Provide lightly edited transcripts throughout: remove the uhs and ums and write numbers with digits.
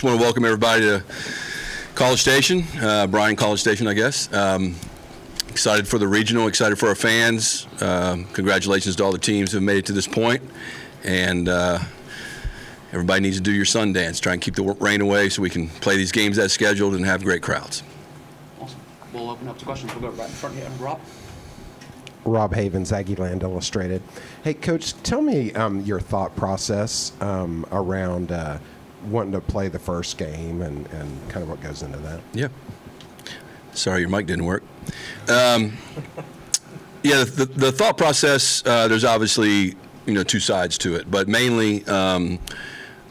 just want to welcome everybody to College Station, Bryan-College Station, I guess. Excited for the regional, excited for our fans. Congratulations to all the teams who have made it to this point. And everybody needs to do your sun dance. Try and keep the rain away so we can play these games as scheduled and have great crowds. Awesome. We'll open up to questions. We'll go right in front here. Rob? Rob Havens, Aggieland Illustrated. Hey, Coach, tell me your thought process around wanting to play the first game and kind of what goes into that. Yeah. Sorry, your mic didn't work. The thought process, there's obviously, two sides to it. But mainly, I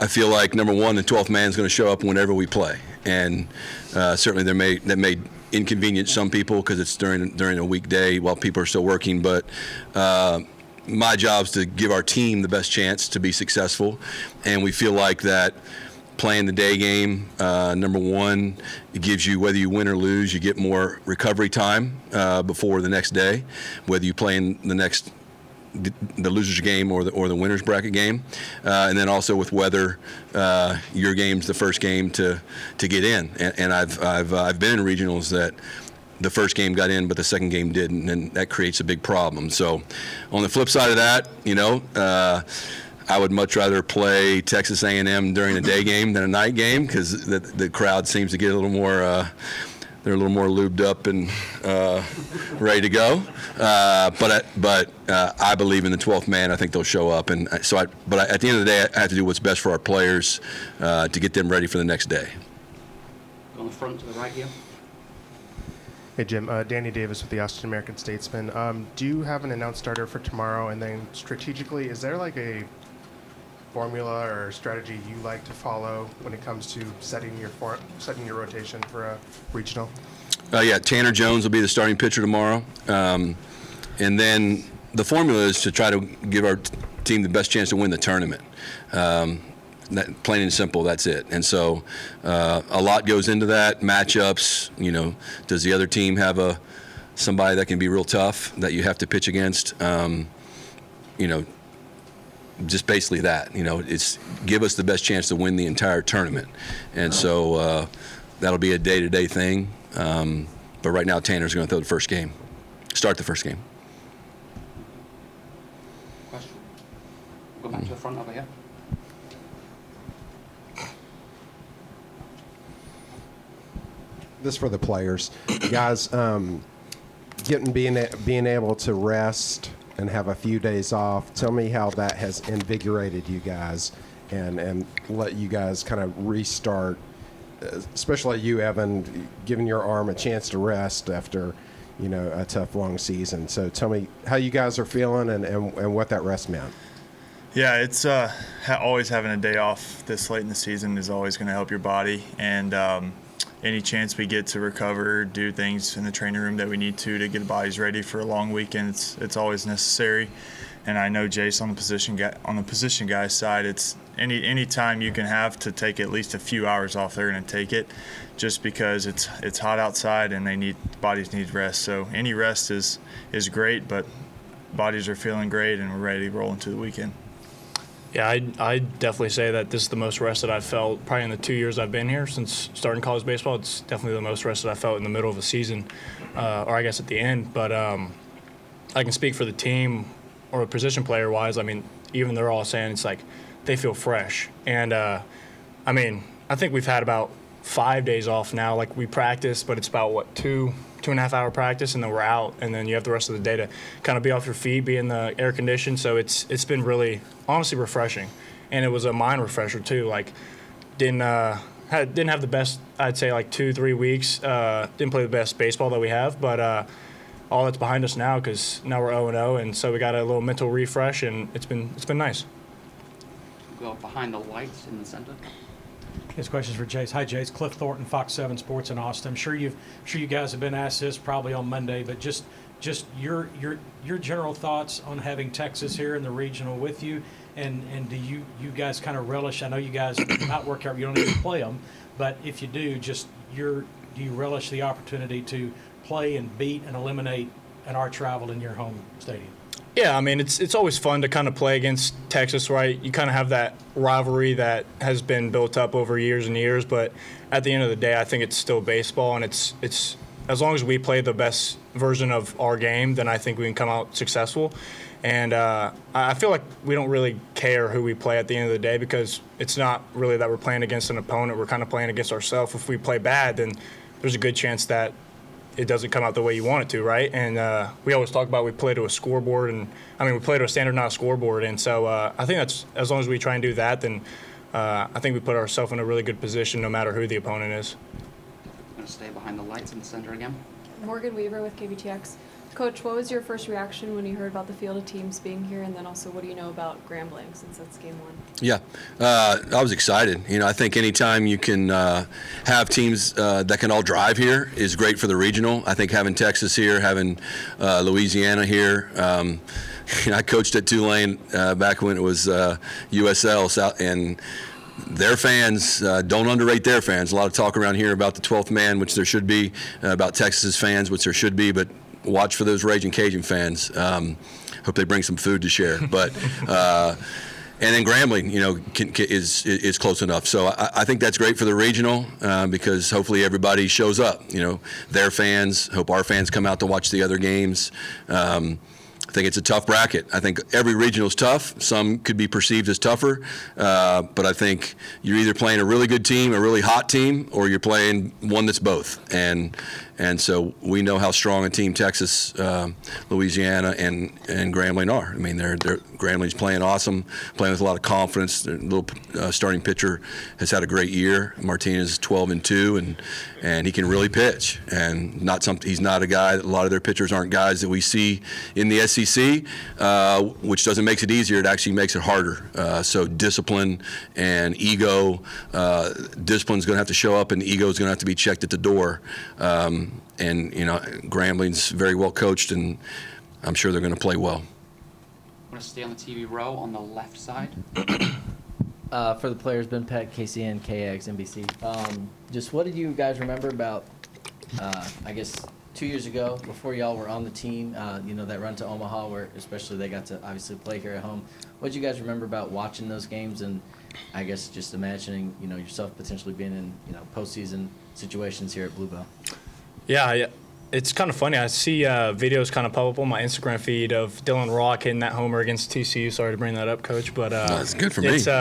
feel like, number one, the 12th man is going to show up whenever we play. And certainly that may inconvenience some people because it's during a weekday while people are still working. But my job is to give our team the best chance to be successful. And we feel like that playing the day game, number one, it gives you, whether you win or lose, you get more recovery time before the next day, whether you play in the loser's game or the winner's bracket game, and then also with weather, your game's the first game to get in. And I've been in regionals that the first game got in, but the second game didn't, and that creates a big problem. So, on the flip side of that, I would much rather play Texas A&M during a day game than a night game because the crowd seems to get a little more. They're a little more lubed up and ready to go. But I believe in the 12th man. I think they'll show up. And so, at the end of the day, I have to do what's best for our players to get them ready for the next day. Go on the front to the right here. Hey, Jim. Danny Davis with the Austin American Statesman. Do you have an announced starter for tomorrow? And then strategically, is there like a formula or strategy you like to follow when it comes to setting your rotation for a regional? Tanner Jones will be the starting pitcher tomorrow. And then the formula is to try to give our team the best chance to win the tournament. Plain and simple, that's it. And so a lot goes into that. Matchups, does the other team have somebody that can be real tough that you have to pitch against? Just basically that, it's give us the best chance to win the entire tournament. And so that'll be a day-to-day thing. But right now, Tanner's going to throw the first game, start the first game. Question? Go back to the front over here. This for the players. Guys, being able to rest and have a few days off. Tell me how that has invigorated you guys and let you guys kind of restart, especially you, Evan, giving your arm a chance to rest after, a tough, long season. So tell me how you guys are feeling and what that rest meant. Yeah, it's always having a day off this late in the season is always going to help your body. And any chance we get to recover, do things in the training room that we need to get bodies ready for a long weekend, it's always necessary. And I know Jace on the position guy's side, it's any time you can have to take at least a few hours off, they're going to take it, just because it's hot outside and bodies need rest. So any rest is great, but bodies are feeling great and we're ready to roll into the weekend. Yeah, I definitely say that this is the most rested I've felt probably in the 2 years I've been here since starting college baseball. It's definitely the most rested I felt in the middle of a season, or I guess at the end. But I can speak for the team or position player-wise. I mean, even they're all saying it's like they feel fresh. And, I think we've had about 5 days off now. Like, we practice, but it's about, 2.5 hour practice, and then we're out, and then you have the rest of the day to kind of be off your feet, be in the air conditioned. So it's been really, honestly, refreshing, and it was a mind refresher too. Like, didn't have the best, I'd say, 2-3 weeks. Didn't play the best baseball that we have, but all that's behind us now because now we're 0-0, and so we got a little mental refresh, and it's been nice. Go behind the lights in the center. This question's for Jace. Hi, Jace. Cliff Thornton, Fox 7 Sports in Austin. I'm sure you guys have been asked this probably on Monday, but just your general thoughts on having Texas here in the regional with you, and do you guys kind of relish? I know you guys might work out. You don't even play them, but if you do, do you relish the opportunity to play and beat and eliminate an arch rival in your home stadium? Yeah, I mean, it's always fun to kind of play against Texas, right? You kind of have that rivalry that has been built up over years and years, but at the end of the day, I think it's still baseball, and it's as long as we play the best version of our game, then I think we can come out successful. And I feel like we don't really care who we play at the end of the day, because it's not really that we're playing against an opponent. We're kind of playing against ourselves. If we play bad, then there's a good chance that it doesn't come out the way you want it to, right? And we always talk about we play to a scoreboard, and we play to a standard, not a scoreboard. And so I think that's, as long as we try and do that, then I think we put ourselves in a really good position no matter who the opponent is. I'm going to stay behind the lights in the center again. Morgan Weaver with KBTX. Coach, what was your first reaction when you heard about the field of teams being here, and then also what do you know about Grambling since that's game one? Yeah, I was excited. I think anytime you can have teams that can all drive here is great for the regional. I think having Texas here, having Louisiana here. I coached at Tulane back when it was USL, and their fans, don't underrate their fans. A lot of talk around here about the 12th man, which there should be, about Texas's fans, which there should be, but watch for those Raging Cajun fans. Hope they bring some food to share. But and then Grambling, is close enough. So I think that's great for the regional because hopefully everybody shows up. Their fans. Hope our fans come out to watch the other games. I think it's a tough bracket. I think every regional is tough. Some could be perceived as tougher, but I think you're either playing a really good team, a really hot team, or you're playing one that's both. And so we know how strong a team Texas, Louisiana, and Grambling are. They're Grambling's playing awesome, playing with a lot of confidence. Their little starting pitcher has had a great year. Martinez is 12-2, and he can really pitch. And he's not a guy. A lot of their pitchers aren't guys that we see in the SEC, which doesn't make it easier. It actually makes it harder. So discipline and ego. Discipline's going to have to show up, and ego is going to have to be checked at the door. And Grambling's very well coached, and I'm sure they're going to play well. I'm going to stay on the TV row on the left side. For the players, Ben Peck, KCN, KX, NBC. Just what did you guys remember about, I guess, 2 years ago, before y'all were on the team, that run to Omaha, where especially they got to obviously play here at home. What did you guys remember about watching those games, and I guess just imagining, yourself potentially being in, postseason situations here at Bluebell? Yeah. It's kind of funny. I see videos kind of pop up on my Instagram feed of Dylan Rock hitting that homer against TCU. Sorry to bring that up, Coach, but that's good for me. It's kind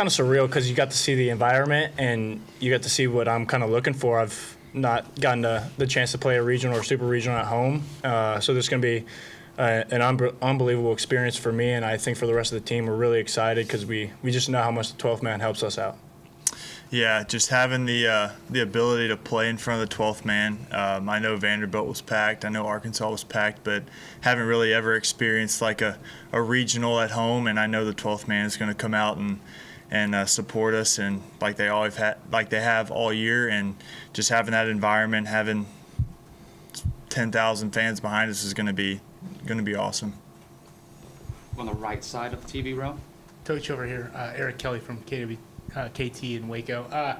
of surreal because you got to see the environment and you got to see what I'm kind of looking for. I've not gotten the chance to play a regional or super regional at home, so there's going to be an unbelievable experience for me, and I think for the rest of the team. We're really excited because we just know how much the 12th man helps us out. Yeah, just having the ability to play in front of the 12th man. I know Vanderbilt was packed. I know Arkansas was packed, but haven't really ever experienced like a regional at home. And I know the 12th man is going to come out and support us, and like they have all year. And just having that environment, having 10,000 fans behind us is going to be awesome. On the right side of the TV row. Coach over here, Eric Kelly from KT in Waco.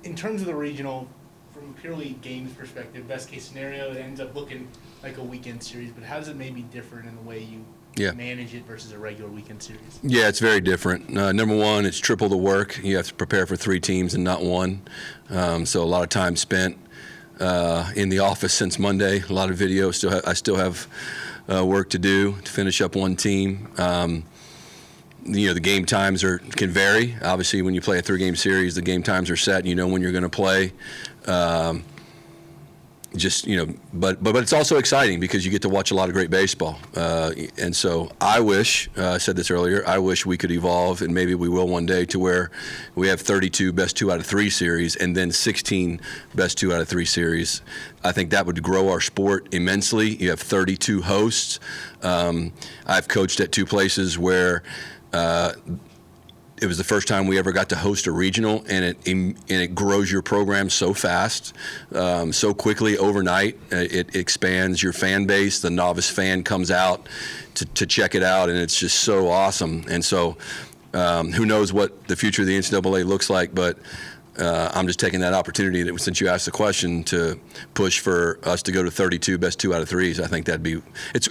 In terms of the regional, from a purely games perspective, best case scenario, it ends up looking like a weekend series, but how does it maybe different in the way you manage it versus a regular weekend series? Yeah, it's very different. Number one, it's triple the work. You have to prepare for 3 teams and not one. So a lot of time spent in the office since Monday. A lot of video. I still have work to do to finish up one team. The game times can vary. Obviously, when you play a 3-game series, the game times are set. You know when you're going to play. But it's also exciting because you get to watch a lot of great baseball. And so I wish, I said this earlier, I wish we could evolve, and maybe we will one day, to where we have 32 best 2 out of 3 series and then 16 best 2 out of 3 series. I think that would grow our sport immensely. You have 32 hosts. I've coached at 2 places where it was the first time we ever got to host a regional, and it grows your program so fast, so quickly overnight. It expands your fan base. The novice fan comes out to check it out, and it's just so awesome. And so who knows what the future of the NCAA looks like, but I'm just taking that opportunity that since you asked the question to push for us to go to 32 best 2 out of 3s. I think that'd be it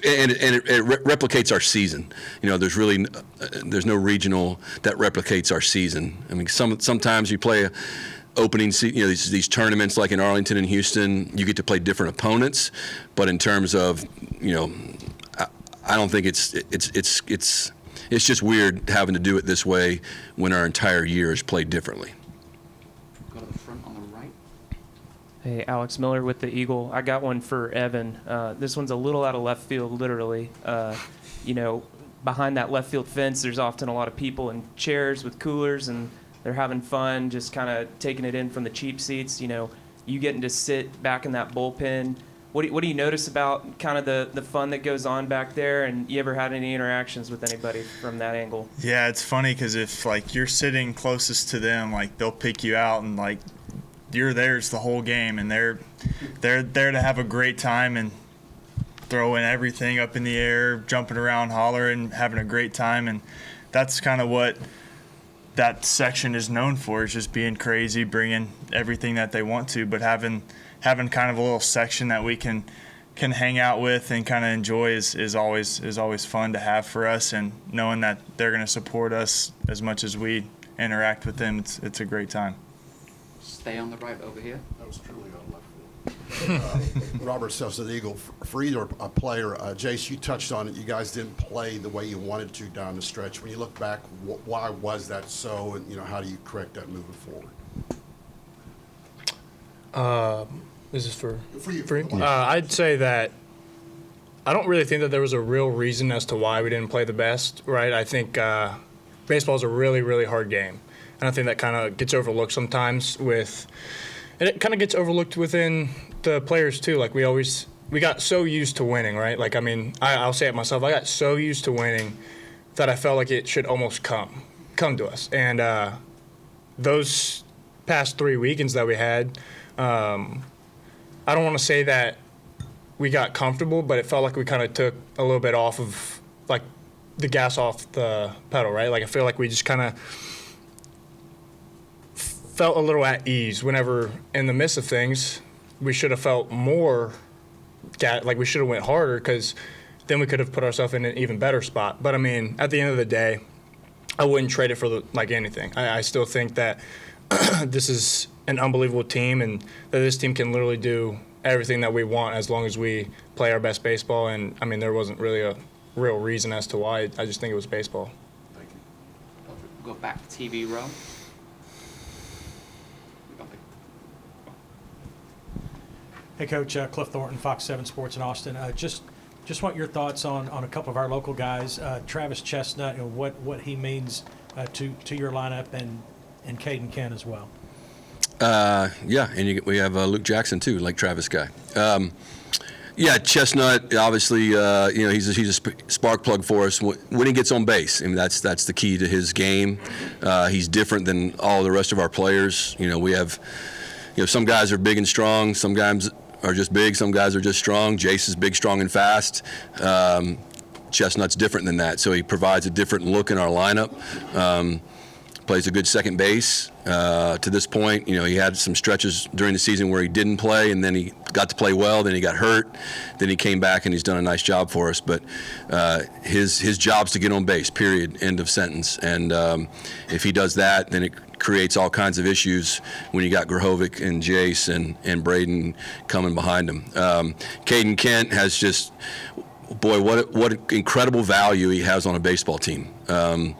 replicates our season. There's no regional that replicates our season. I mean, sometimes you play opening, these tournaments like in Arlington and Houston, you get to play different opponents, but in terms of, I don't think it's just weird having to do it this way when our entire year is played differently. Go to the front on the right. Hey, Alex Miller with the Eagle. I got one for Evan. This one's a little out of left field, literally. Behind that left field fence, there's often a lot of people in chairs with coolers, and they're having fun, just kind of taking it in from the cheap seats. You getting to sit back in that bullpen. What do you notice about kind of the fun that goes on back there? And you ever had any interactions with anybody from that angle? Yeah, it's funny because if you're sitting closest to them, they'll pick you out and you're theirs the whole game, and they're there to have a great time and throwing everything up in the air, jumping around, hollering, having a great time, and that's kind of what that section is known for, is just being crazy, bringing everything that they want to, but having kind of a little section that we can hang out with and kind of enjoy is always fun to have for us, and knowing that they're going to support us as much as we interact with them, it's a great time. Stay on the right over here. That was truly on left field. Robert Sells of the Eagle. For either a player, Jace, you touched on it. You guys didn't play the way you wanted to down the stretch. When you look back, why was that so? And how do you correct that moving forward? This is for you. I'd say that I don't really think that there was a real reason as to why we didn't play the best, right? I think baseball is a really, really hard game. And I think that kind of gets overlooked sometimes and it kind of gets overlooked within the players too. We got so used to winning, right? I'll say it myself. I got so used to winning that I felt like it should almost come to us. And those past 3 weekends that we had, I don't want to say that we got comfortable, but it felt like we kind of took a little bit off of the gas off the pedal, right? I feel like we just kind of felt a little at ease whenever in the midst of things we should have felt more we should have went harder, because then we could have put ourselves in an even better spot. But at the end of the day, I wouldn't trade it for anything. I still think that this is an unbelievable team, and that this team can literally do everything that we want as long as we play our best baseball. And there wasn't really a real reason as to why. I just think it was baseball. Thank you. Go back to TV row. Hey, Coach, Cliff Thornton, Fox 7 Sports in Austin. Just want your thoughts on a couple of our local guys. Travis Chestnut, what he means to your lineup, and Caden Kent as well. Yeah, and we have Luke Jackson too, like Travis guy. Yeah, Chestnut, obviously, he's a spark plug for us when he gets on base. That's the key to his game. He's different than all the rest of our players. We have, some guys are big and strong. Some guys are just big. Some guys are just strong. Jace is big, strong, and fast. Chestnut's different than that, so he provides a different look in our lineup. Plays a good second base. To this point, he had some stretches during the season where he didn't play, and then he got to play well. Then he got hurt. Then he came back, and he's done a nice job for us. But his job's to get on base, period, end of sentence. And if he does that, then it creates all kinds of issues when you got Grahovic and Jace and Braden coming behind him. Caden Kent has just, boy, what incredible value he has on a baseball team. And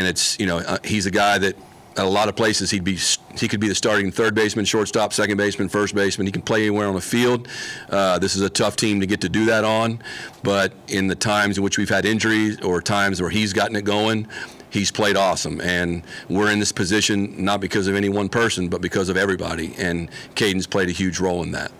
it's, he's a guy that at a lot of places he could be the starting third baseman, shortstop, second baseman, first baseman. He can play anywhere on the field. This is a tough team to get to do that on. But in the times in which we've had injuries or times where he's gotten it going, he's played awesome. And we're in this position not because of any one person, but because of everybody. And Caden's played a huge role in that.